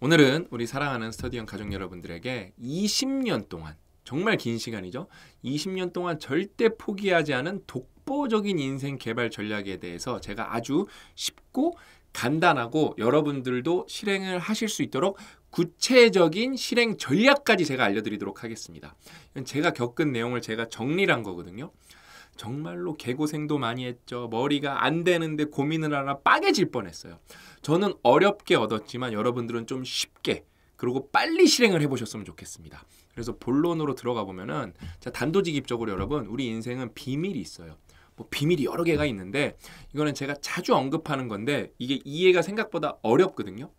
오늘은 우리 사랑하는 스터디형 가족 여러분들에게 20년 동안, 정말 긴 시간이죠. 20년 동안 절대 포기하지 않은 독보적인 인생 개발 전략에 대해서 제가 아주 쉽고 간단하고 여러분들도 실행을 하실 수 있도록 구체적인 실행 전략까지 제가 알려드리도록 하겠습니다. 이건 제가 겪은 내용을 제가 정리를 한 거거든요. 정말로 개고생도 많이 했죠. 머리가 안 되는데 고민을 하나 빠개질 뻔했어요. 저는 어렵게 얻었지만 여러분들은 좀 쉽게 그리고 빨리 실행을 해보셨으면 좋겠습니다. 그래서 본론으로 들어가 보면은 자, 단도직입적으로 여러분, 우리 인생은 비밀이 있어요. 뭐 비밀이 여러 개가 있는데 이거는 제가 자주 언급하는 건데 이게 이해가 생각보다 어렵거든요.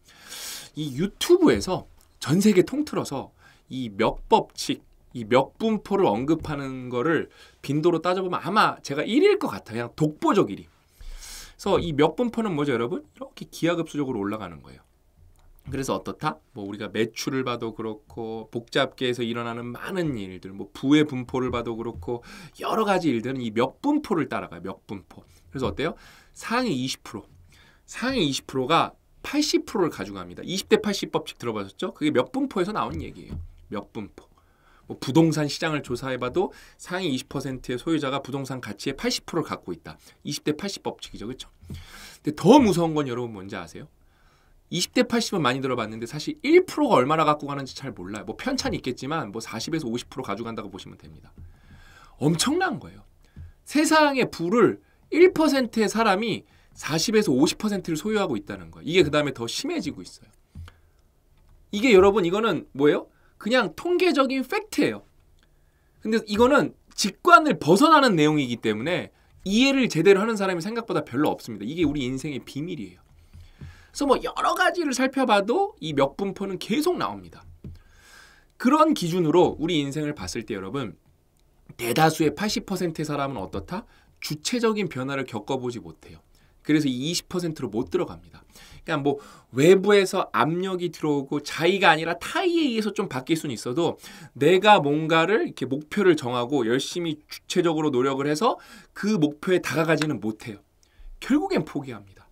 이 유튜브에서 전 세계 통틀어서 이 몇 법칙, 이 몇 분포를 언급하는 거를 빈도로 따져보면 아마 제가 1위일 것 같아요. 그냥 독보적 1위. 그래서 이 몇 분포는 뭐죠, 여러분? 이렇게 기하급수적으로 올라가는 거예요. 그래서 어떻다? 뭐 우리가 매출을 봐도 그렇고 복잡계에서 일어나는 많은 일들, 뭐 부의 분포를 봐도 그렇고 여러 가지 일들은 이 몇 분포를 따라가요. 몇 분포. 그래서 어때요? 상위 20%, 상위 20%가 80%를 가져갑니다. 20대 80 법칙 들어보셨죠? 그게 몇 분포에서 나온 얘기예요. 몇 분포. 뭐 부동산 시장을 조사해봐도 상위 20%의 소유자가 부동산 가치의 80%를 갖고 있다. 20대 80 법칙이죠. 그렇죠? 근데 더 무서운 건 여러분 뭔지 아세요? 20대 80은 많이 들어봤는데 사실 1%가 얼마나 갖고 가는지 잘 몰라요. 뭐 편차는 있겠지만 뭐 40에서 50% 가져간다고 보시면 됩니다. 엄청난 거예요. 세상의 부를 1%의 사람이 40에서 50%를 소유하고 있다는 거예요. 이게 그 다음에 더 심해지고 있어요. 이게 여러분 이거는 뭐예요? 그냥 통계적인 팩트예요. 근데 이거는 직관을 벗어나는 내용이기 때문에 이해를 제대로 하는 사람이 생각보다 별로 없습니다. 이게 우리 인생의 비밀이에요. 그래서 뭐 여러 가지를 살펴봐도 이 몇 분포는 계속 나옵니다. 그런 기준으로 우리 인생을 봤을 때 여러분, 대다수의 80%의 사람은 어떻다? 주체적인 변화를 겪어보지 못해요. 그래서 이 20%로 못 들어갑니다. 그러니까 뭐 외부에서 압력이 들어오고 자의가 아니라 타의에 의해서 좀 바뀔 수는 있어도 내가 뭔가를 이렇게 목표를 정하고 열심히 주체적으로 노력을 해서 그 목표에 다가가지는 못해요. 결국엔 포기합니다.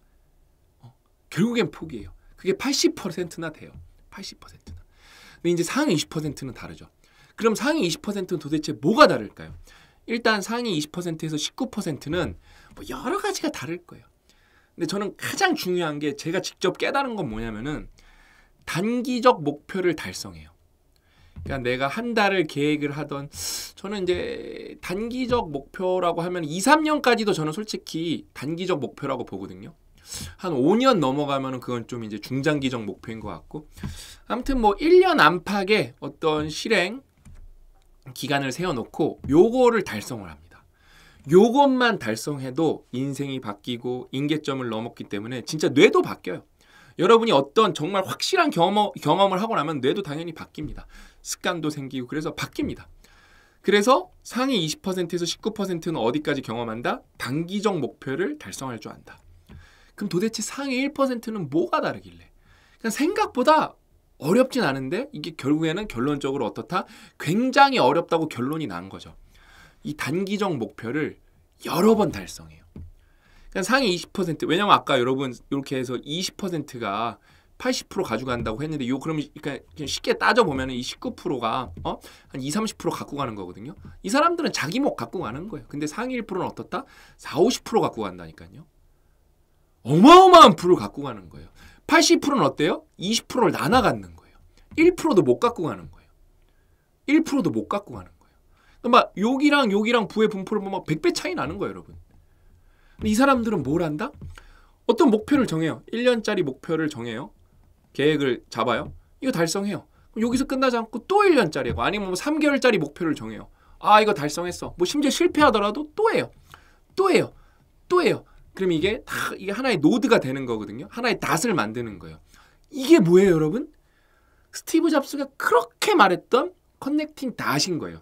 결국엔 포기해요. 그게 80%나 돼요. 80%나. 근데 이제 상위 20%는 다르죠. 그럼 상위 20%는 도대체 뭐가 다를까요? 일단 상위 20%에서 19%는 뭐 여러 가지가 다를 거예요. 근데 저는 가장 중요한 게 제가 직접 깨달은 건 뭐냐면은 단기적 목표를 달성해요. 그러니까 내가 한 달을 계획을 하던, 저는 이제 단기적 목표라고 하면 2, 3년까지도 저는 솔직히 단기적 목표라고 보거든요. 한 5년 넘어가면은 그건 좀 이제 중장기적 목표인 것 같고, 아무튼 뭐 1년 안팎의 어떤 실행 기간을 세워놓고 요거를 달성을 합니다. 요것만 달성해도 인생이 바뀌고 임계점을 넘었기 때문에 진짜 뇌도 바뀌어요. 여러분이 어떤 정말 확실한 경험을 하고 나면 뇌도 당연히 바뀝니다. 습관도 생기고 그래서 바뀝니다. 그래서 상위 20%에서 19%는 어디까지 경험한다? 단기적 목표를 달성할 줄 안다. 그럼 도대체 상위 1%는 뭐가 다르길래? 그냥 생각보다 어렵진 않은데 이게 결국에는 결론적으로 어떻다? 굉장히 어렵다고 결론이 난 거죠. 이 단기적 목표를 여러 번 달성해요. 그러니까 상위 20%, 왜냐면 아까 여러분 이렇게 해서 20%가 80% 가져간다고 했는데 요 그러면 그러니까 쉽게 따져보면 이 19%가 한 2, 30% 갖고 가는 거거든요. 이 사람들은 자기 목 갖고 가는 거예요. 근데 상위 1%는 어떻다? 4, 50% 갖고 간다니까요. 어마어마한 풀을 갖고 가는 거예요. 80%는 어때요? 20%를 나눠 갖는 거예요. 1%도 못 갖고 가는 거예요. 1%도 못 갖고 가는 거예요. 막 여기랑 부의 분포를 보면 막 100배 차이 나는 거예요, 여러분. 근데 이 사람들은 뭘 한다? 어떤 목표를 정해요. 1년짜리 목표를 정해요. 계획을 잡아요. 이거 달성해요. 여기서 끝나지 않고 또 1년짜리 하고 아니면 뭐 3개월짜리 목표를 정해요. 아, 이거 달성했어. 뭐 심지어 실패하더라도 또 해요. 또 해요. 또 해요. 그럼 이게 하나의 노드가 되는 거거든요. 하나의 닷을 만드는 거예요. 이게 뭐예요, 여러분? 스티브 잡스가 그렇게 말했던 커넥팅 닷인 거예요.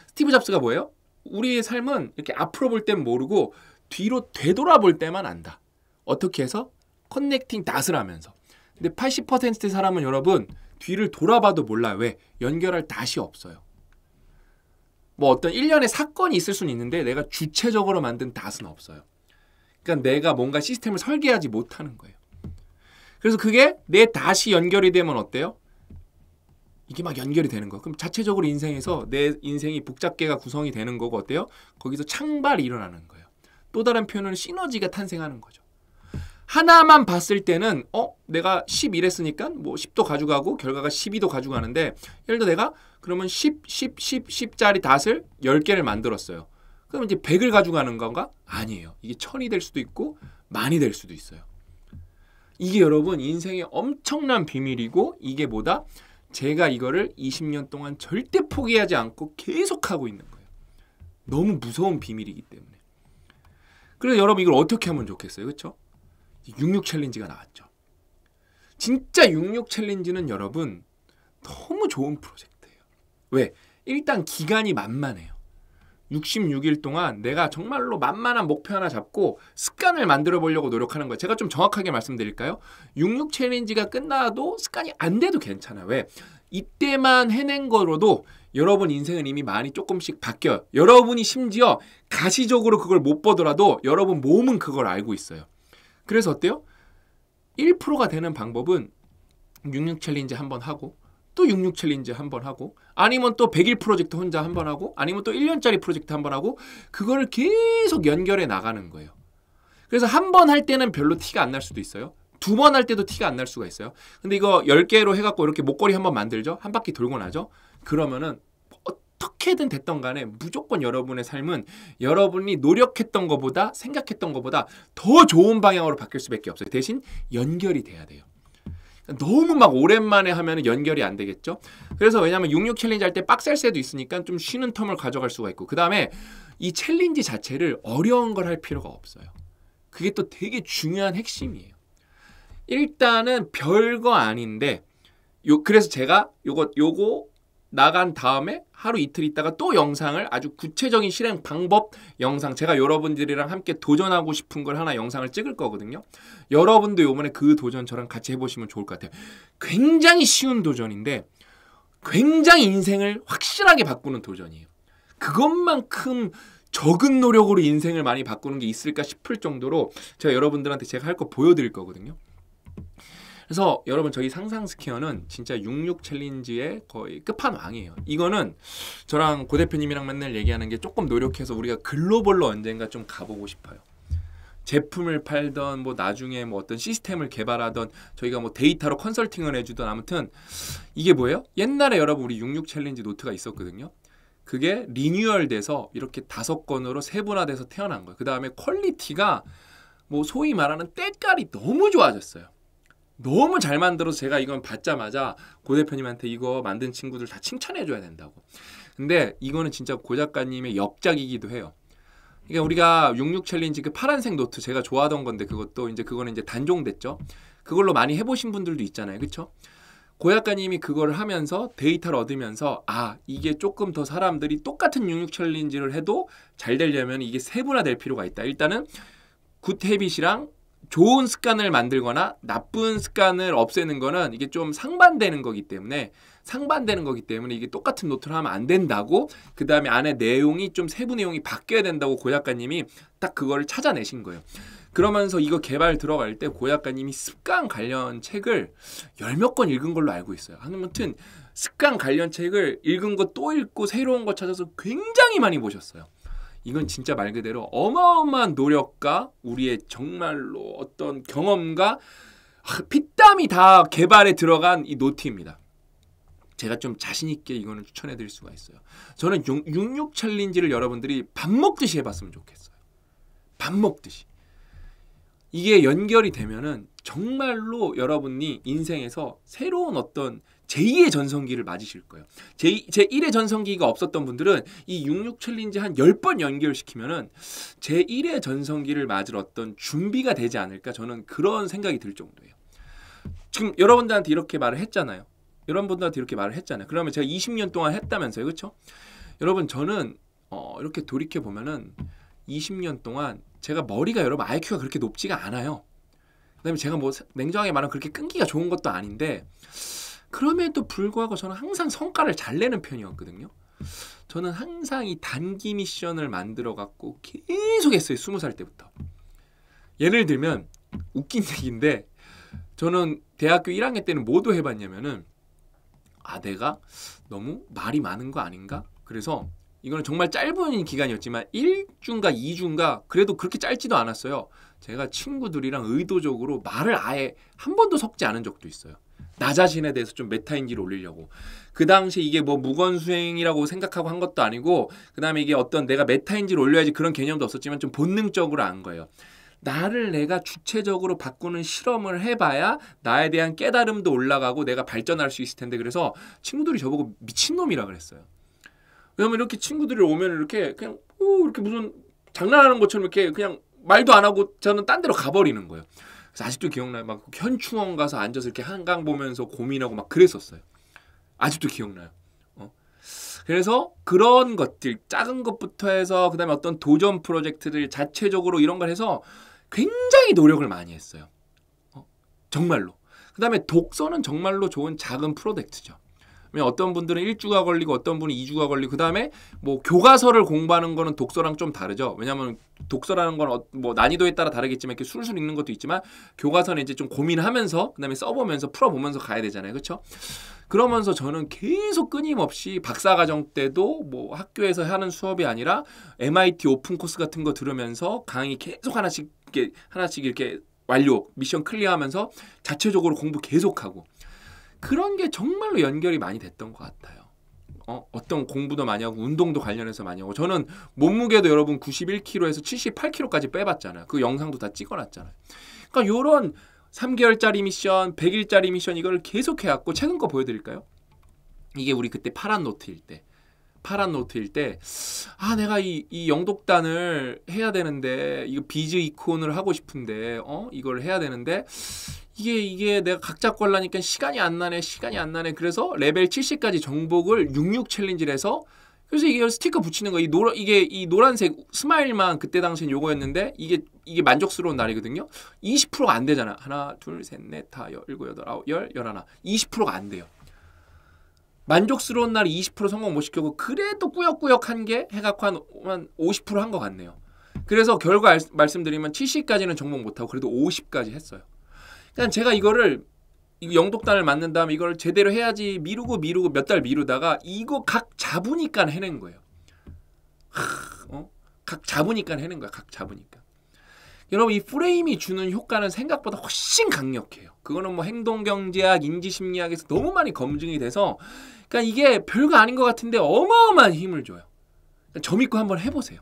스티브 잡스가 뭐예요? 우리의 삶은 이렇게 앞으로 볼 땐 모르고 뒤로 되돌아볼 때만 안다. 어떻게 해서? 커넥팅 닷을 하면서. 근데 80%의 사람은 여러분 뒤를 돌아봐도 몰라요. 왜? 연결할 닷이 없어요. 뭐 어떤 일련의 사건이 있을 수는 있는데 내가 주체적으로 만든 닷은 없어요. 그러니까 내가 뭔가 시스템을 설계하지 못하는 거예요. 그래서 그게 내 다시 연결이 되면 어때요? 이게 막 연결이 되는 거. 그럼 자체적으로 인생에서 내 인생이 복잡계가 구성이 되는 거고 어때요? 거기서 창발이 일어나는 거예요. 또 다른 표현은 시너지가 탄생하는 거죠. 하나만 봤을 때는 내가 10 이랬으니까 뭐 10도 가져가고 결과가 12도 가져가는데 예를 들어 내가 그러면 10, 10, 10, 10짜리 닷을 10개를 만들었어요. 그럼 이제 100을 가져가는 건가? 아니에요. 이게 1000이 될 수도 있고 만이 될 수도 있어요. 이게 여러분 인생의 엄청난 비밀이고 이게 뭐다? 제가 이거를 20년 동안 절대 포기하지 않고 계속하고 있는 거예요. 너무 무서운 비밀이기 때문에. 그래서 여러분 이걸 어떻게 하면 좋겠어요? 그렇죠? 66 챌린지가 나왔죠. 진짜 66 챌린지는 여러분 너무 좋은 프로젝트예요. 왜? 일단 기간이 만만해요. 66일 동안 내가 정말로 만만한 목표 하나 잡고 습관을 만들어 보려고 노력하는 거예요. 제가 좀 정확하게 말씀드릴까요? 66 챌린지가 끝나도 습관이 안 돼도 괜찮아요. 왜? 이때만 해낸 거로도 여러분 인생은 이미 많이 조금씩 바뀌어요. 여러분이 심지어 가시적으로 그걸 못 보더라도 여러분 몸은 그걸 알고 있어요. 그래서 어때요? 1%가 되는 방법은 66 챌린지 한번 하고 또 66 챌린지 한번 하고 아니면 또 100일 프로젝트 혼자 한번 하고 아니면 또 1년짜리 프로젝트 한번 하고 그거를 계속 연결해 나가는 거예요. 그래서 한 번 할 때는 별로 티가 안 날 수도 있어요. 2번 할 때도 티가 안 날 수가 있어요. 근데 이거 10개로 해갖고 이렇게 목걸이 한번 만들죠. 한 바퀴 돌고 나죠. 그러면은 어떻게든 됐던 간에 무조건 여러분의 삶은 여러분이 노력했던 것보다 생각했던 것보다 더 좋은 방향으로 바뀔 수밖에 없어요. 대신 연결이 돼야 돼요. 너무 막 오랜만에 하면 연결이 안 되겠죠. 그래서 왜냐하면 66 챌린지 할 때 빡셀 새도 있으니까 좀 쉬는 텀을 가져갈 수가 있고 그 다음에 이 챌린지 자체를 어려운 걸 할 필요가 없어요. 그게 또 되게 중요한 핵심이에요. 일단은 별거 아닌데 그래서 제가 요거 나간 다음에 하루 이틀 있다가 또 영상을 아주 구체적인 실행 방법 영상 제가 여러분들이랑 함께 도전하고 싶은 걸 하나 영상을 찍을 거거든요. 여러분도 요번에 그 도전 저랑 같이 해보시면 좋을 것 같아요. 굉장히 쉬운 도전인데 굉장히 인생을 확실하게 바꾸는 도전이에요. 그것만큼 적은 노력으로 인생을 많이 바꾸는 게 있을까 싶을 정도로 제가 여러분들한테 제가 할 거 보여드릴 거거든요. 그래서 여러분 저희 상상 스퀘어는 진짜 66 챌린지의 거의 끝판왕이에요. 이거는 저랑 고 대표님이랑 맨날 얘기하는 게 조금 노력해서 우리가 글로벌로 언젠가 좀 가보고 싶어요. 제품을 팔던 뭐 나중에 뭐 어떤 시스템을 개발하던 저희가 뭐 데이터로 컨설팅을 해주던 아무튼 이게 뭐예요? 옛날에 여러분 우리 66 챌린지 노트가 있었거든요. 그게 리뉴얼돼서 이렇게 5권으로 세분화돼서 태어난 거예요. 그 다음에 퀄리티가 뭐 소위 말하는 때깔이 너무 좋아졌어요. 너무 잘 만들어서 제가 이건 받자마자 고 대표님한테 이거 만든 친구들 다 칭찬해줘야 된다고. 근데 이거는 진짜 고 작가님의 역작이기도 해요. 그러니까 우리가 66 챌린지 그 파란색 노트 제가 좋아하던 건데 그거는 이제 단종됐죠. 그걸로 많이 해보신 분들도 있잖아요. 그렇죠? 고 작가님이 그걸 하면서 데이터를 얻으면서 이게 조금 더 사람들이 똑같은 66 챌린지를 해도 잘 되려면 이게 세분화될 필요가 있다. 일단은 굿 헤빗이랑 좋은 습관을 만들거나 나쁜 습관을 없애는 거는 이게 좀 상반되는 거기 때문에 이게 똑같은 노트를 하면 안 된다고 그 다음에 안에 내용이 좀 세부 내용이 바뀌어야 된다고 고 작가님이 딱 그거를 찾아내신 거예요. 그러면서 이거 개발 들어갈 때 고 작가님이 습관 관련 책을 10몇 권 읽은 걸로 알고 있어요. 아무튼 습관 관련 책을 읽은 거 또 읽고 새로운 거 찾아서 굉장히 많이 보셨어요. 이건 진짜 말 그대로 어마어마한 노력과 우리의 정말로 어떤 경험과 피땀이 다 개발에 들어간 이 노트입니다. 제가 좀 자신 있게 이거는 추천해 드릴 수가 있어요. 저는 66 챌린지를 여러분들이 밥 먹듯이 해봤으면 좋겠어요. 밥 먹듯이. 이게 연결이 되면은 정말로 여러분이 인생에서 새로운 어떤 제2의 전성기를 맞으실 거예요. 제1의 전성기가 없었던 분들은 이 66 챌린지 한 10번 연결시키면은 제1의 전성기를 맞을 어떤 준비가 되지 않을까 저는 그런 생각이 들 정도예요. 지금 여러분들한테 이렇게 말을 했잖아요. 그러면 제가 20년 동안 했다면서요. 그렇죠? 여러분 저는 이렇게 돌이켜 보면은 20년 동안 제가 머리가 여러분 IQ가 그렇게 높지가 않아요. 그다음에 제가 뭐 냉정하게 말하면 그렇게 끈기가 좋은 것도 아닌데 그럼에도 불구하고 저는 항상 성과를 잘 내는 편이었거든요. 저는 항상 이 단기 미션을 만들어 갖고 계속 했어요. 20살 때부터. 예를 들면 웃긴 얘기인데 저는 대학교 1학년 때는 뭐도 해봤냐면은 내가 너무 말이 많은 거 아닌가? 그래서 이거는 정말 짧은 기간이었지만 1주인가 2주인가 그래도 그렇게 짧지도 않았어요. 제가 친구들이랑 의도적으로 말을 아예 한 번도 섞지 않은 적도 있어요. 나 자신에 대해서 좀 메타인지를 올리려고. 그 당시 이게 뭐 무건수행이라고 생각하고 한 것도 아니고, 그 다음에 이게 어떤 내가 메타인지를 올려야지 그런 개념도 없었지만 좀 본능적으로 한 거예요. 나를 내가 주체적으로 바꾸는 실험을 해봐야 나에 대한 깨달음도 올라가고 내가 발전할 수 있을 텐데, 그래서 친구들이 저보고 미친놈이라 그랬어요. 왜냐면 이렇게 친구들이 오면 이렇게 그냥 이렇게 무슨 장난하는 것처럼 이렇게 그냥 말도 안 하고 저는 딴 데로 가버리는 거예요. 그래서 아직도 기억나요. 막 현충원 가서 앉아서 이렇게 한강 보면서 고민하고 막 그랬었어요. 아직도 기억나요. 그래서 그런 것들, 작은 것부터 해서 그다음에 어떤 도전 프로젝트들 자체적으로 이런 걸 해서 굉장히 노력을 많이 했어요. 정말로. 그다음에 독서는 정말로 좋은 작은 프로젝트죠. 어떤 분들은 1주가 걸리고 어떤 분은 2주가 걸리고, 그다음에 뭐 교과서를 공부하는 거는 독서랑 좀 다르죠. 왜냐하면 독서라는 건 뭐 난이도에 따라 다르겠지만 이렇게 술술 읽는 것도 있지만, 교과서는 이제 좀 고민하면서 그다음에 써보면서 풀어보면서 가야 되잖아요. 그렇죠? 그러면서 저는 계속 끊임없이 박사과정 때도 뭐 학교에서 하는 수업이 아니라 MIT 오픈 코스 같은 거 들으면서 강의 계속 하나씩 이렇게 완료, 미션 클리어하면서 자체적으로 공부 계속하고, 그런 게 정말로 연결이 많이 됐던 것 같아요. 어떤 공부도 많이 하고 운동도 관련해서 많이 하고, 저는 몸무게도 여러분 91kg에서 78kg까지 빼봤잖아요. 그 영상도 다 찍어놨잖아요. 그러니까 요런 3개월짜리 미션, 100일짜리 미션 이걸 계속 해왔고, 최근 거 보여드릴까요? 이게 우리 그때 파란 노트일 때 내가 이 영독단을 해야 되는데, 이거 비즈 이콘을 하고 싶은데 이걸 해야 되는데 이게 내가 각 잡고 하려니까 시간이 안 나네. 그래서 레벨 70까지 정복을 66 챌린지를 해서, 그래서 이게 스티커 붙이는 거, 이 노란색 스마일만 그때 당시엔 요거였는데, 이게 만족스러운 날이거든요. 20%가 안 되잖아. 하나, 둘, 셋, 넷, 다, 일곱, 여덟, 아홉, 열, 열하나. 20%가 안 돼요. 만족스러운 날 20% 성공 못 시켰고, 그래도 꾸역꾸역 한 게 해갖고 한 50% 한 것 같네요. 그래서 결과 말씀드리면 70까지는 정복 못하고 그래도 50까지 했어요. 그냥 제가 이거를 영독단을 만든 다음에 이걸 제대로 해야지 미루고 몇 달 미루다가 이거 각 잡으니까 해낸 거예요. 각 잡으니까 해낸 거야. 각 잡으니까. 여러분, 이 프레임이 주는 효과는 생각보다 훨씬 강력해요. 그거는 뭐 행동경제학, 인지심리학에서 너무 많이 검증이 돼서, 그러니까 이게 별거 아닌 것 같은데 어마어마한 힘을 줘요. 그러니까 점 있고 한번 해보세요.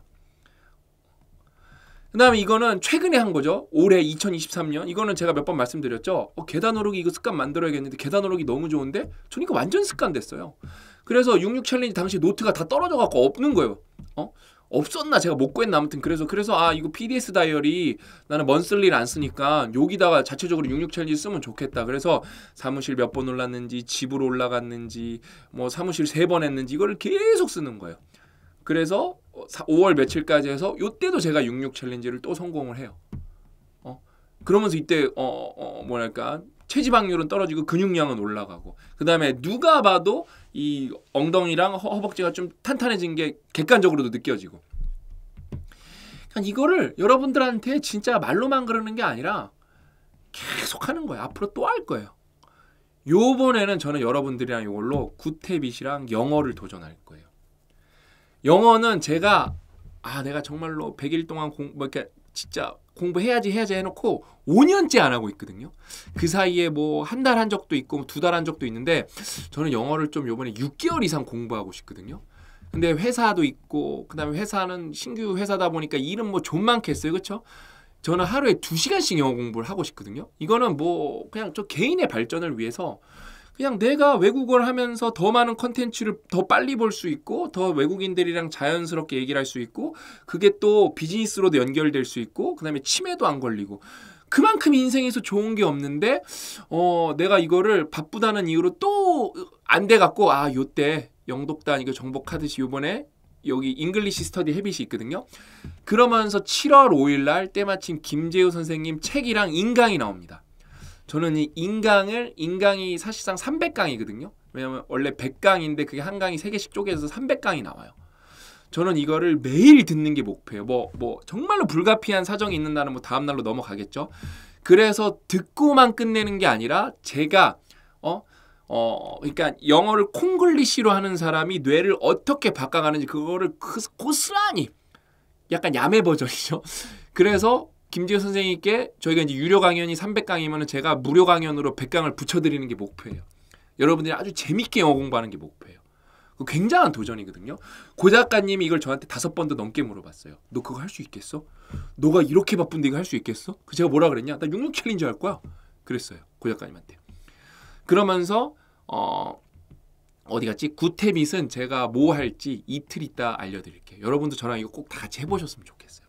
그 다음에 이거는 최근에 한 거죠. 올해 2023년. 이거는 제가 몇 번 말씀드렸죠. 계단 오르기 이거 습관 만들어야겠는데, 계단 오르기 너무 좋은데 저는 이거 완전 습관 됐어요. 그래서 66 챌린지 당시 노트가 다 떨어져 갖고 없는 거예요. 없었나 제가 못 구했나, 아무튼 그래서 이거 PDS 다이어리 나는 먼슬리를 안 쓰니까 여기다가 자체적으로 66 챌린지 쓰면 좋겠다. 그래서 사무실 몇 번 올랐는지, 집으로 올라갔는지, 뭐 사무실 3번 했는지 이거를 계속 쓰는 거예요. 그래서 5월 며칠까지 해서 요때도 제가 66 챌린지를 또 성공을 해요. 그러면서 이때 뭐랄까, 체지방률은 떨어지고 근육량은 올라가고, 그 다음에 누가 봐도 이 엉덩이랑 허벅지가 좀 탄탄해진 게 객관적으로도 느껴지고. 그러니까 이거를 여러분들한테 진짜 말로만 그러는 게 아니라 계속 하는 거예요. 앞으로 또 할 거예요. 요번에는 저는 여러분들이랑 이걸로 구태빗이랑 영어를 도전할 거예요. 영어는 제가 내가 정말로 100일 동안 이렇게 진짜 공부해야지 해놓고 5년째 안 하고 있거든요. 그 사이에 뭐 한 달 한 적도 있고 2달 한 적도 있는데, 저는 영어를 좀 요번에 6개월 이상 공부하고 싶거든요. 근데 회사도 있고, 그 다음에 회사는 신규 회사다 보니까 일은 뭐 좀 많겠어요. 그렇죠? 저는 하루에 2시간씩 영어 공부를 하고 싶거든요. 이거는 뭐 그냥 저 개인의 발전을 위해서, 그냥 내가 외국어를 하면서 더 많은 컨텐츠를 더 빨리 볼 수 있고, 더 외국인들이랑 자연스럽게 얘기를 할 수 있고, 그게 또 비즈니스로도 연결될 수 있고, 그 다음에 치매도 안 걸리고, 그만큼 인생에서 좋은 게 없는데 내가 이거를 바쁘다는 이유로 또 안 돼갖고, 요때 영독단 이거 정복하듯이 요번에 여기 잉글리시 스터디 헤빗이 있거든요. 그러면서 7월 5일 날 때마침 김재우 선생님 책이랑 인강이 나옵니다. 저는 이 인강이 사실상 300강이거든요. 왜냐면 원래 100강인데 그게 한 강이 3개씩 쪼개져서 300강이 나와요. 저는 이거를 매일 듣는 게 목표예요. 뭐 정말로 불가피한 사정이 있는 날은 뭐 다음 날로 넘어가겠죠. 그래서 듣고만 끝내는 게 아니라 제가 그러니까 영어를 콩글리시로 하는 사람이 뇌를 어떻게 바꿔가는지 그거를 고스란히 약간 야매 버전이죠. 그래서 김지효 선생님께 저희가 이제 유료 강연이 300강이면 제가 무료 강연으로 100강을 붙여드리는 게 목표예요. 여러분들이 아주 재밌게 영어 공부하는 게 목표예요. 굉장한 도전이거든요. 고 작가님이 이걸 저한테 5번도 넘게 물어봤어요. 너 그거 할 수 있겠어? 너가 이렇게 바쁜데 이거 할 수 있겠어? 제가 뭐라 그랬냐? 나 66 챌린지 할 거야. 그랬어요. 고 작가님한테. 그러면서 어디 갔지? 굿해빗은 제가 뭐 할지 이틀 있다 알려드릴게요. 여러분도 저랑 이거 꼭 다 같이 해보셨으면 좋겠어요.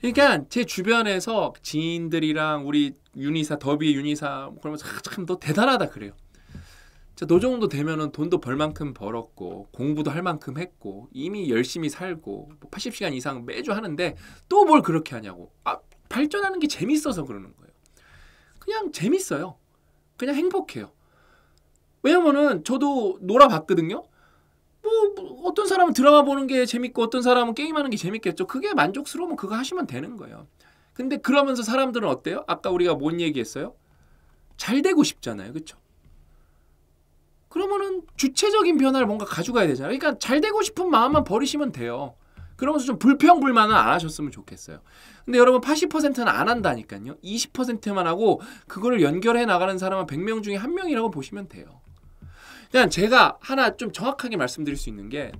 그러니까 제 주변에서 지인들이랑 우리 윤희사, 더비 윤희사 그러면서 참 너 대단하다 그래요. 너 정도 되면은 돈도 벌 만큼 벌었고 공부도 할 만큼 했고 이미 열심히 살고 80시간 이상 매주 하는데 또 뭘 그렇게 하냐고. 발전하는 게 재밌어서 그러는 거예요. 그냥 재밌어요. 그냥 행복해요. 왜냐면은 저도 놀아봤거든요. 뭐 어떤 사람은 드라마 보는 게 재밌고 어떤 사람은 게임하는 게 재밌겠죠. 그게 만족스러우면 그거 하시면 되는 거예요. 근데 그러면서 사람들은 어때요? 아까 우리가 뭔 얘기했어요? 잘 되고 싶잖아요. 그렇죠? 그러면은 주체적인 변화를 뭔가 가져가야 되잖아요. 그러니까 잘 되고 싶은 마음만 버리시면 돼요. 그러면서 좀 불평불만은 안 하셨으면 좋겠어요. 근데 여러분 80%는 안 한다니까요. 20%만 하고 그거를 연결해 나가는 사람은 100명 중에 1명이라고 보시면 돼요. 그냥 제가 하나 좀 정확하게 말씀드릴 수 있는 게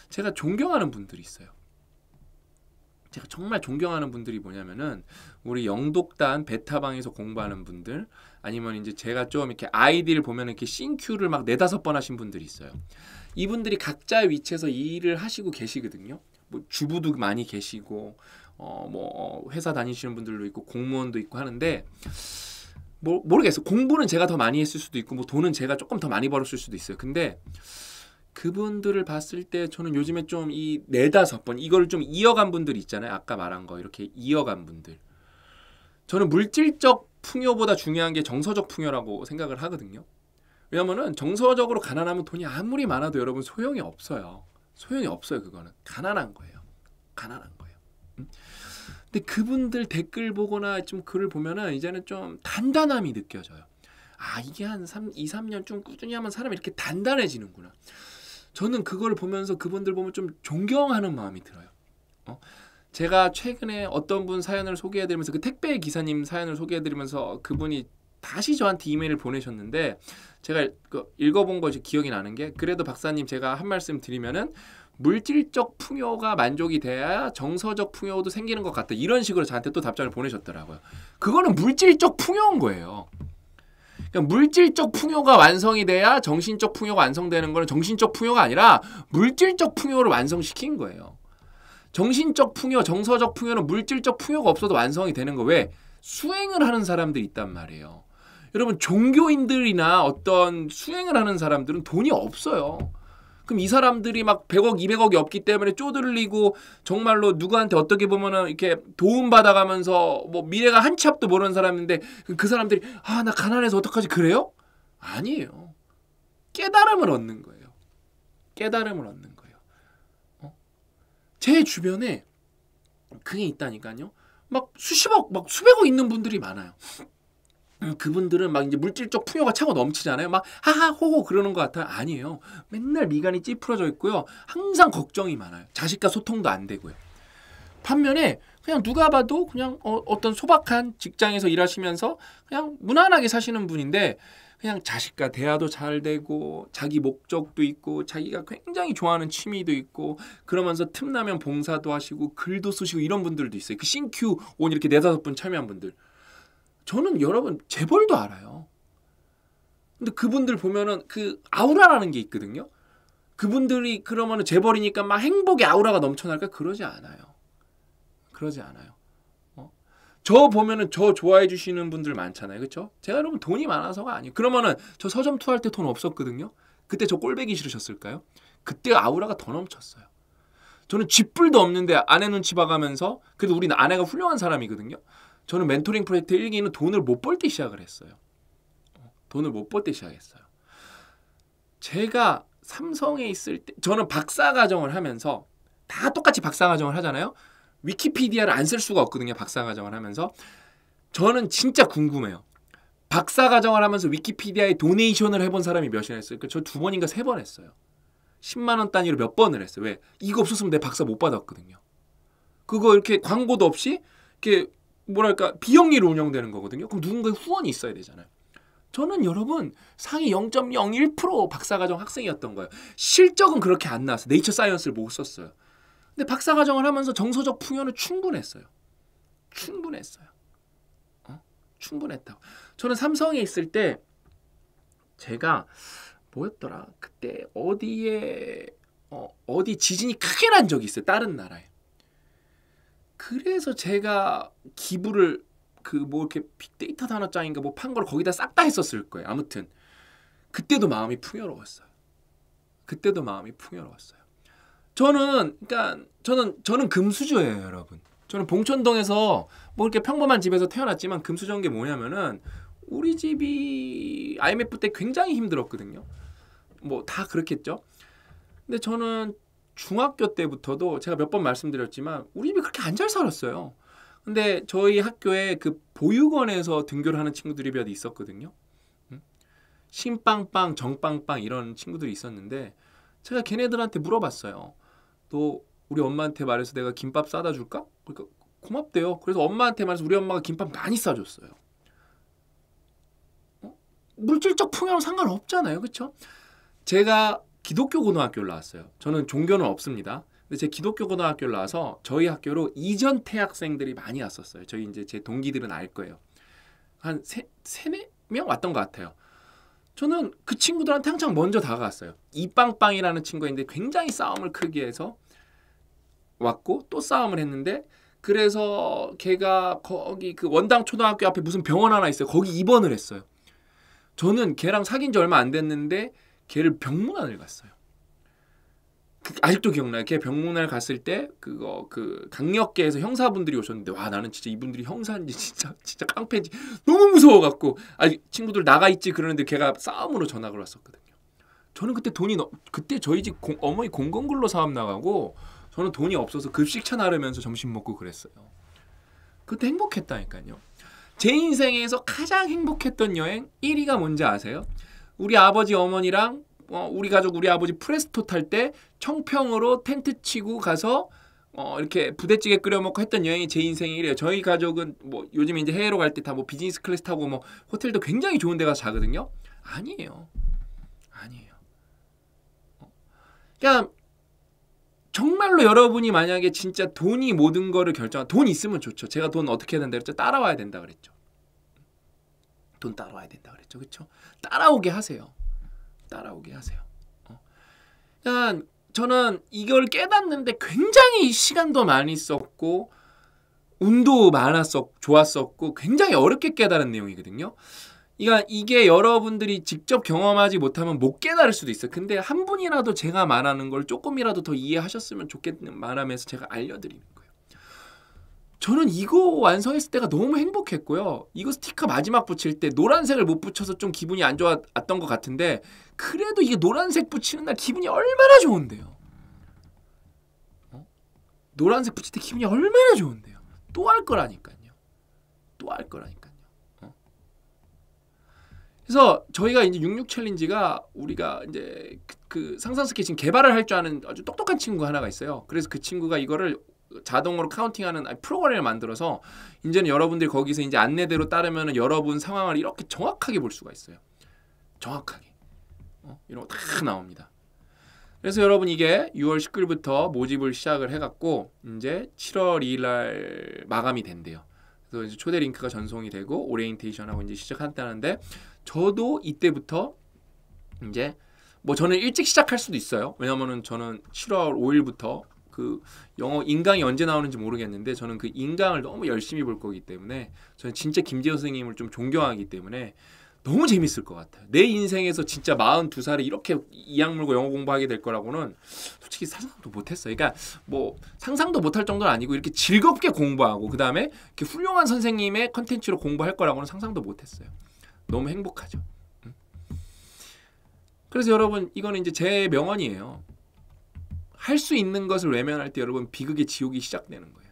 제가 존경하는 분들이 있어요. 제가 정말 존경하는 분들이 뭐냐면은 우리 영독단 베타방에서 공부하는 분들 아니면 이제 제가 좀 이렇게 아이디를 보면 이렇게 싱큐를 막 4-5번 하신 분들이 있어요. 이분들이 각자의 위치에서 일을 하시고 계시거든요. 뭐 주부도 많이 계시고 뭐 회사 다니시는 분들도 있고 공무원도 있고 하는데 뭐 모르겠어요. 공부는 제가 더 많이 했을 수도 있고 뭐 돈은 제가 조금 더 많이 벌었을 수도 있어요. 근데 그분들을 봤을 때 저는 요즘에 좀 이 4-5번 이걸 좀 이어간 분들이 있잖아요. 아까 말한 거 이렇게 이어간 분들. 저는 물질적 풍요보다 중요한 게 정서적 풍요라고 생각을 하거든요. 왜냐면은 정서적으로 가난하면 돈이 아무리 많아도 여러분 소용이 없어요. 소용이 없어요. 그거는 가난한 거예요. 가난한 거예요. 근데 그분들 댓글 보거나 좀 글을 보면은 이제는 좀 단단함이 느껴져요. 이게 한 2-3년 좀 꾸준히 하면 사람이 이렇게 단단해지는구나. 저는 그걸 보면서 그분들 보면 좀 존경하는 마음이 들어요. 제가 최근에 어떤 분 사연을 소개해드리면서 그 택배 기사님 사연을 소개해드리면서 그분이 다시 저한테 이메일을 보내셨는데 제가 읽어본 것이 기억이 나는 게 그래도 박사님 제가 한 말씀 드리면은 물질적 풍요가 만족이 돼야 정서적 풍요도 생기는 것 같다. 이런 식으로 저한테 또 답장을 보내셨더라고요. 그거는 물질적 풍요인 거예요. 그러니까 물질적 풍요가 완성이 돼야 정신적 풍요가 완성되는 거는 정신적 풍요가 아니라 물질적 풍요를 완성시킨 거예요. 정신적 풍요, 정서적 풍요는 물질적 풍요가 없어도 완성이 되는 거. 왜? 수행을 하는 사람들이 있단 말이에요. 여러분 종교인들이나 어떤 수행을 하는 사람들은 돈이 없어요. 그럼 이 사람들이 막 100억, 200억이 없기 때문에 쪼들리고 정말로 누구한테 어떻게 보면은 이렇게 도움받아가면서 뭐 미래가 한 치 앞도 모르는 사람인데 그 사람들이 나 가난해서 어떡하지 그래요? 아니에요. 깨달음을 얻는 거예요. 깨달음을 얻는 거예요. 제 주변에 그게 있다니까요. 막 수십억, 막 수백억 있는 분들이 많아요. 그분들은 막 이제 물질적 풍요가 차고 넘치잖아요. 막 하하 호호 그러는 것 같아요. 아니에요. 맨날 미간이 찌푸러져 있고요. 항상 걱정이 많아요. 자식과 소통도 안 되고요. 반면에 그냥 누가 봐도 그냥 어떤 소박한 직장에서 일하시면서 그냥 무난하게 사시는 분인데 그냥 자식과 대화도 잘 되고 자기 목적도 있고 자기가 굉장히 좋아하는 취미도 있고 그러면서 틈나면 봉사도 하시고 글도 쓰시고 이런 분들도 있어요. 그 싱큐 온 이렇게 4-5분 참여한 분들. 저는 여러분 재벌도 알아요. 근데 그분들 보면은 그 아우라라는 게 있거든요. 그분들이 그러면은 재벌이니까 막 행복의 아우라가 넘쳐날까? 그러지 않아요. 그러지 않아요. 저 보면은 저 좋아해 주시는 분들 많잖아요. 그렇죠? 제가 여러분 돈이 많아서가 아니에요. 그러면은 저 서점 투할 때 돈 없었거든요. 그때 저 꼴배기 싫으셨을까요? 그때 아우라가 더 넘쳤어요. 저는 쥐뿔도 없는데 아내 눈치 봐가면서 그래도 우리 아내가 훌륭한 사람이거든요. 저는 멘토링 프로젝트 1기는 돈을 못 벌 때 시작을 했어요. 돈을 못 벌 때 시작했어요. 제가 삼성에 있을 때 저는 박사과정을 하면서 다 똑같이 박사과정을 하잖아요. 위키피디아를 안 쓸 수가 없거든요. 박사과정을 하면서 저는 진짜 궁금해요. 박사과정을 하면서 위키피디아에 도네이션을 해본 사람이 몇이나 했어요. 그러니까 저 2번인가 3번 했어요. 10만 원 단위로 몇 번을 했어요. 왜? 이거 없었으면 내 박사 못 받았거든요. 그거 이렇게 광고도 없이 이렇게 뭐랄까 비영리로 운영되는 거거든요. 그럼 누군가의 후원이 있어야 되잖아요. 저는 여러분 상위 0.01% 박사과정 학생이었던 거예요. 실적은 그렇게 안 나왔어요. 네이처 사이언스를 못 썼어요. 근데 박사과정을 하면서 정서적 풍요는 충분했어요. 충분했어요. 충분했다고. 저는 삼성에 있을 때 제가 뭐였더라? 그때 어디에 어디 지진이 크게 난 적이 있어요. 다른 나라에. 그래서 제가 기부를 그 뭐 이렇게 빅데이터 단어장인가 뭐 판 걸 거기다 싹 다 했었을 거예요. 아무튼 그때도 마음이 풍요로웠어요. 그때도 마음이 풍요로웠어요. 저는 금수저예요, 여러분. 저는 봉천동에서 뭐 이렇게 평범한 집에서 태어났지만 금수저인 게 뭐냐면은 우리 집이 IMF 때 굉장히 힘들었거든요. 뭐 다 그렇겠죠. 근데 저는 중학교 때부터도 제가 몇 번 말씀드렸지만 우리 집이 그렇게 안 잘 살았어요. 근데 저희 학교에 그 보육원에서 등교를 하는 친구들이 몇 있었거든요. 신빵빵, 정빵빵 이런 친구들이 있었는데 제가 걔네들한테 물어봤어요. 너 우리 엄마한테 말해서 내가 김밥 싸다 줄까? 그러니까 고맙대요. 그래서 엄마한테 말해서 우리 엄마가 김밥 많이 싸줬어요. 물질적 풍요랑 상관없잖아요. 그렇죠? 제가 기독교 고등학교를 나왔어요. 저는 종교는 없습니다. 근데 제 기독교 고등학교를 나와서 저희 학교로 이전 태학생들이 많이 왔었어요. 저희 이제 제 동기들은 알 거예요. 한 세네 명 왔던 것 같아요. 저는 그 친구들한테 한창 먼저 다가갔어요. 이빵빵이라는 친구가 있는데 굉장히 싸움을 크게 해서 왔고 또 싸움을 했는데 그래서 걔가 거기 그 원당 초등학교 앞에 무슨 병원 하나 있어요. 거기 입원을 했어요. 저는 걔랑 사귄 지 얼마 안 됐는데 걔를 병문안을 갔어요. 아직도 기억나요. 걔 병문안을 갔을 때 그거 그 강력계에서 형사분들이 오셨는데 와 나는 진짜 이분들이 형사인지 진짜 깡패인지 너무 무서워갖고 친구들 나가 있지 그러는데 걔가 싸움으로 전학을 왔었거든요. 저는 그때 그때 저희 집 어머니 공공근로 사업 나가고 저는 돈이 없어서 급식차 나르면서 점심 먹고 그랬어요. 그때 행복했다니까요. 제 인생에서 가장 행복했던 여행 1위가 뭔지 아세요? 우리 아버지 어머니랑 우리 가족 우리 아버지 프레스토 탈 때 청평으로 텐트 치고 가서 이렇게 부대찌개 끓여 먹고 했던 여행이 제 인생의 1위예요. 저희 가족은 뭐 요즘에 이제 해외로 갈 때 다 뭐 비즈니스 클래스 타고 뭐 호텔도 굉장히 좋은 데 가서 자거든요. 아니에요. 그냥 정말로 여러분이 만약에 진짜 돈이 모든 거를 돈 있으면 좋죠. 제가 돈 어떻게 해야 된다 그랬죠? 따라와야 된다 그랬죠. 돈 따라와야 된다 그랬죠. 그렇죠? 따라오게 하세요. 그냥 저는 이걸 깨닫는데 굉장히 시간도 많이 썼고 운도 좋았었고 굉장히 어렵게 깨달은 내용이거든요. 이게 여러분들이 직접 경험하지 못하면 못 깨달을 수도 있어요. 근데 한 분이라도 제가 말하는 걸 조금이라도 더 이해하셨으면 좋겠는 마음에서 제가 알려드리는 거예요. 저는 이거 완성했을 때가 너무 행복했고요. 이거 스티커 마지막 붙일 때 노란색을 못 붙여서 좀 기분이 안 좋았던 것 같은데 그래도 이게 노란색 붙이는 날 기분이 얼마나 좋은데요. 노란색 붙일 때 기분이 얼마나 좋은데요. 또 할 거라니까요. 그래서 저희가 이제 66 챌린지가 우리가 이제 그 상상 스케치 개발을 할 줄 아는 아주 똑똑한 친구가 하나가 있어요. 그래서 그 친구가 이거를 자동으로 카운팅하는 프로그램을 만들어서 이제는 여러분들이 거기서 이제 안내대로 따르면 여러분 상황을 이렇게 정확하게 볼 수가 있어요. 정확하게. 이런 거 다 나옵니다. 그래서 여러분 이게 6월 19일부터 모집을 시작을 해갖고 이제 7월 2일날 마감이 된대요. 그래서 이제 초대 링크가 전송이 되고 오리엔테이션하고 이제 시작한다는데 저도 이때부터 이제 뭐 저는 일찍 시작할 수도 있어요. 왜냐면은 저는 7월 5일부터 그 영어 인강이 언제 나오는지 모르겠는데 저는 그 인강을 너무 열심히 볼 거기 때문에 저는 진짜 김재호 선생님을 좀 존경하기 때문에 너무 재밌을 것 같아요. 내 인생에서 진짜 42살에 이렇게 이악 물고 영어 공부하게 될 거라고는 솔직히 상상도 못했어요. 그러니까 뭐 상상도 못할 정도는 아니고 이렇게 즐겁게 공부하고 그 다음에 이렇게 훌륭한 선생님의 컨텐츠로 공부할 거라고는 상상도 못했어요. 너무 행복하죠. 그래서 여러분 이거는 이제 제 명언이에요. 할 수 있는 것을 외면할 때 여러분 비극의 지옥이 시작되는 거예요.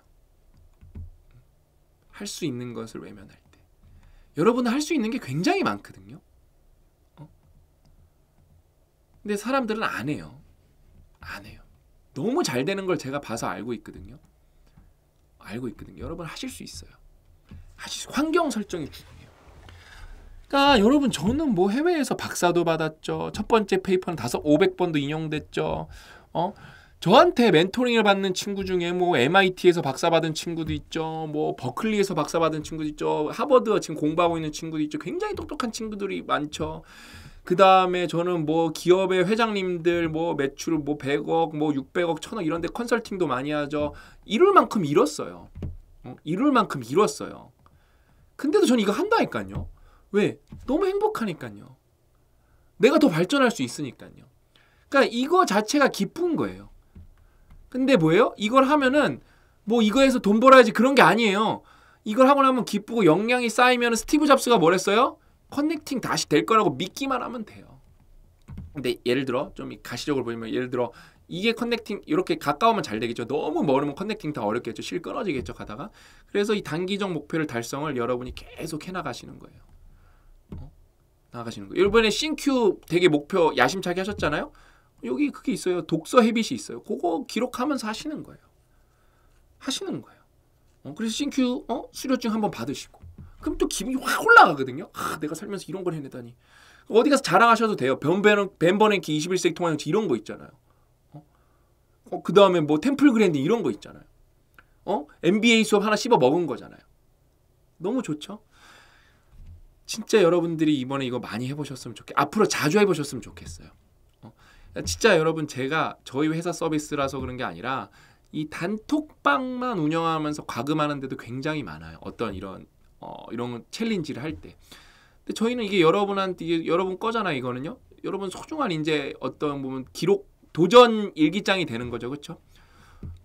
할 수 있는 것을 외면할 때. 여러분은 할 수 있는 게 굉장히 많거든요. 근데 사람들은 안 해요. 안 해요. 너무 잘 되는 걸 제가 봐서 알고 있거든요. 여러분 하실 수 있어요. 환경 설정이 중요해요. 그러니까 여러분 저는 뭐 해외에서 박사도 받았죠. 첫 번째 페이퍼는 500번도 인용됐죠. 저한테 멘토링을 받는 친구 중에 뭐 MIT에서 박사 받은 친구도 있죠. 뭐 버클리에서 박사 받은 친구도 있죠. 하버드 지금 공부하고 있는 친구도 있죠. 굉장히 똑똑한 친구들이 많죠. 그 다음에 저는 뭐 기업의 회장님들 뭐 매출 뭐 100억 뭐 600억 1000억 이런 데 컨설팅도 많이 하죠. 이룰 만큼 이뤘어요. 근데도 저는 이거 한다니까요. 왜? 너무 행복하니까요. 내가 더 발전할 수 있으니까요. 그러니까 이거 자체가 기쁜 거예요. 근데 뭐예요? 이걸 하면은 뭐 이거에서 돈 벌어야지 그런 게 아니에요. 이걸 하고 나면 기쁘고 역량이 쌓이면 스티브 잡스가 뭐랬어요? 커넥팅 다시 될 거라고 믿기만 하면 돼요. 근데 예를 들어 좀 가시적으로 보면 예를 들어 이게 커넥팅 이렇게 가까우면 잘 되겠죠. 너무 멀으면 커넥팅 다 어렵겠죠. 실 끊어지겠죠 가다가. 그래서 이 단기적 목표를 달성을 여러분이 계속 해나가시는 거예요. 나가시는 거예요. 이번에 싱큐 되게 목표 야심차게 하셨잖아요. 여기 그게 있어요. 독서 헤빗이 있어요. 그거 기록하면서 하시는 거예요. 그래서 싱큐 수료증 한번 받으시고 그럼 또 기분이 확 올라가거든요. 내가 살면서 이런 걸 해내다니. 어디 가서 자랑하셔도 돼요. 벤 버냉키 21세기 통화정치 이런 거 있잖아요. 그 다음에 뭐 템플 그랜딩 이런 거 있잖아요. MBA 수업 하나 씹어 먹은 거잖아요. 너무 좋죠? 진짜 여러분들이 이번에 이거 많이 해보셨으면 좋겠어요. 앞으로 자주 해보셨으면 좋겠어요. 진짜 여러분 제가 저희 회사 서비스라서 그런 게 아니라 이 단톡방만 운영하면서 과금하는데도 굉장히 많아요. 어떤 이런 챌린지를 할 때. 근데 저희는 이게 여러분 거잖아요. 이거는요. 여러분 소중한 이제 어떤 보면 기록 도전 일기장이 되는 거죠. 그렇죠?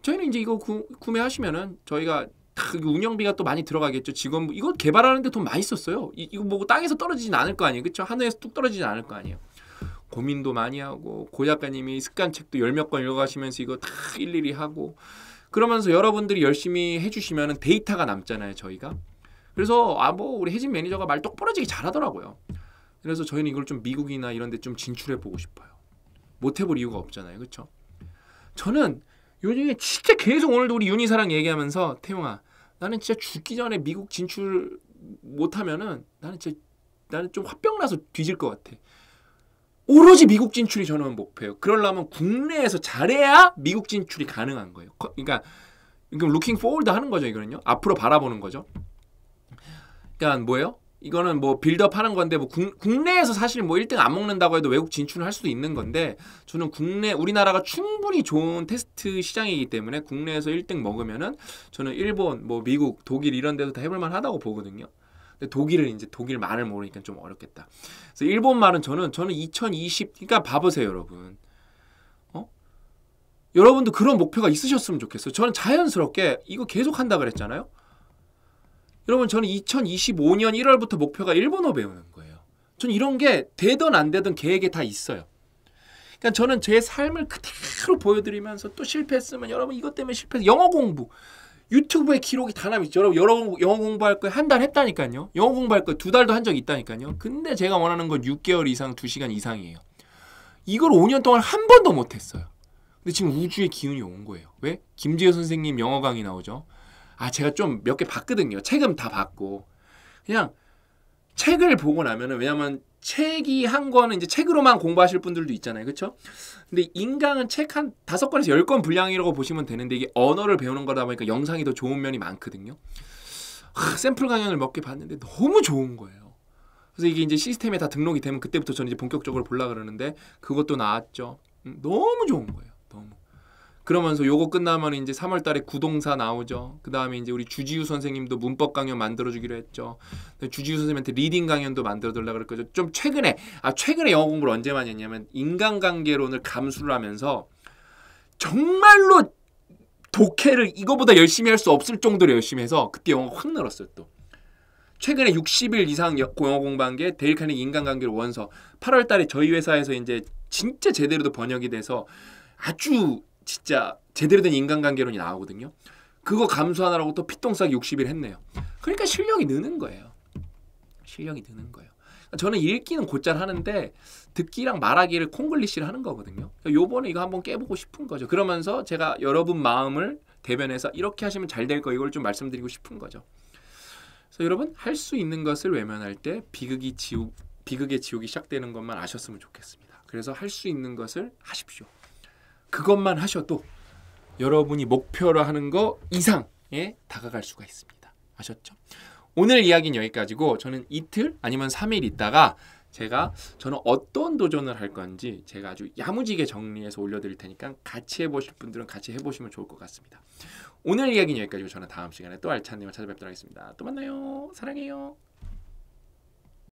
저희는 이제 이거 구매하시면은 저희가 운영비가 또 많이 들어가겠죠. 직원부 이거 개발하는데 돈 많이 썼어요. 이거 뭐 땅에서 떨어지진 않을 거 아니에요. 그렇죠? 하늘에서 뚝 떨어지진 않을 거 아니에요. 고민도 많이 하고 고 작가님이 습관책도 10몇 권 읽어가시면서 이거 다 일일이 하고 그러면서 여러분들이 열심히 해주시면 데이터가 남잖아요. 저희가. 그래서 뭐 우리 혜진 매니저가 말 똑부러지게 잘하더라고요. 그래서 저희는 이걸 좀 미국이나 이런 데 좀 진출해 보고 싶어요. 못 해볼 이유가 없잖아요. 그렇죠? 저는 요즘에 진짜 계속 오늘도 우리 윤희사랑 얘기하면서 태용아 나는 진짜 죽기 전에 미국 진출 못하면은 나는 좀 화병 나서 뒤질 것 같아. 오로지 미국 진출이 저는 목표예요. 그러려면 국내에서 잘해야 미국 진출이 가능한 거예요. 그러니까 looking forward 하는 거죠. 이거는요. 앞으로 바라보는 거죠. 그러니까 뭐예요? 이거는 뭐 빌드업 하는 건데 뭐 국내에서 사실 뭐 1등 안 먹는다고 해도 외국 진출을 할 수도 있는 건데 저는 우리나라가 충분히 좋은 테스트 시장이기 때문에 국내에서 1등 먹으면은 저는 일본, 뭐 미국, 독일 이런 데도 다 해볼 만하다고 보거든요. 근데 독일 말을 모르니까 좀 어렵겠다. 그래서 일본 말은 저는 2020 그러니까 봐보세요, 여러분. 여러분도 그런 목표가 있으셨으면 좋겠어요. 저는 자연스럽게 이거 계속 한다 그랬잖아요. 여러분 저는 2025년 1월부터 목표가 일본어 배우는 거예요. 저는 이런 게 되든 안 되든 계획에 다 있어요. 그러니까 저는 제 삶을 그대로 보여드리면서 또 실패했으면 여러분 이것 때문에 실패해서 영어 공부 유튜브에 기록이 다 남있죠. 여러분 영어 공부할 거 한 달 했다니까요. 영어 공부할 거 2달도 한 적이 있다니까요. 근데 제가 원하는 건 6개월 이상 2시간 이상이에요. 이걸 5년 동안 한 번도 못했어요. 근데 지금 우주의 기운이 온 거예요. 왜? 김지효 선생님 영어 강의 나오죠. 제가 좀 몇 개 봤거든요. 책은 다 봤고 그냥 책을 보고 나면은 왜냐면 책이 한 권은 이제 책으로만 공부하실 분들도 있잖아요. 그렇죠? 근데 인강은 책 한 5권에서 10권 분량이라고 보시면 되는데 이게 언어를 배우는 거다 보니까 영상이 더 좋은 면이 많거든요. 샘플 강연을 몇 개 봤는데 너무 좋은 거예요. 그래서 이게 이제 시스템에 다 등록이 되면 그때부터 저는 이제 본격적으로 보려고 그러는데 그것도 나왔죠. 너무 좋은 거예요. 너무. 그러면서 요거 끝나면 이제 3월 달에 구동사 나오죠. 그 다음에 이제 우리 주지우 선생님도 문법 강연 만들어주기로 했죠. 주지우 선생님한테 리딩 강연도 만들어달라고 그랬거든요. 좀 최근에 영어 공부를 언제 많이 했냐면 인간관계론을 감수를 하면서 정말로 독해를 이거보다 열심히 할 수 없을 정도로 열심히 해서 그때 영어가 확 늘었어요. 또 최근에 60일 이상 영어 공부한 게 데일 카네기 인간관계론 원서 8월 달에 저희 회사에서 이제 진짜 제대로도 번역이 돼서 아주 진짜 제대로 된 인간관계론이 나오거든요. 그거 감수하느라고 또 피똥싸기 60일 했네요. 그러니까 실력이 느는 거예요. 실력이 느는 거예요. 저는 읽기는 곧잘 하는데 듣기랑 말하기를 콩글리시를 하는 거거든요. 요번에 이거 한번 깨보고 싶은 거죠. 그러면서 제가 여러분 마음을 대변해서 이렇게 하시면 잘 될 거 이걸 좀 말씀드리고 싶은 거죠. 그래서 여러분 할 수 있는 것을 외면할 때 비극의 지옥이 시작되는 것만 아셨으면 좋겠습니다. 그래서 할 수 있는 것을 하십시오. 그것만 하셔도 여러분이 목표로 하는 거 이상에 다가갈 수가 있습니다. 아셨죠? 오늘 이야기는 여기까지고 저는 이틀 아니면 3일 있다가 저는 어떤 도전을 할 건지 제가 아주 야무지게 정리해서 올려드릴 테니까 같이 해보실 분들은 같이 해보시면 좋을 것 같습니다. 오늘 이야기는 여기까지고 저는 다음 시간에 또 알찬 님을 찾아뵙도록 하겠습니다. 또 만나요. 사랑해요.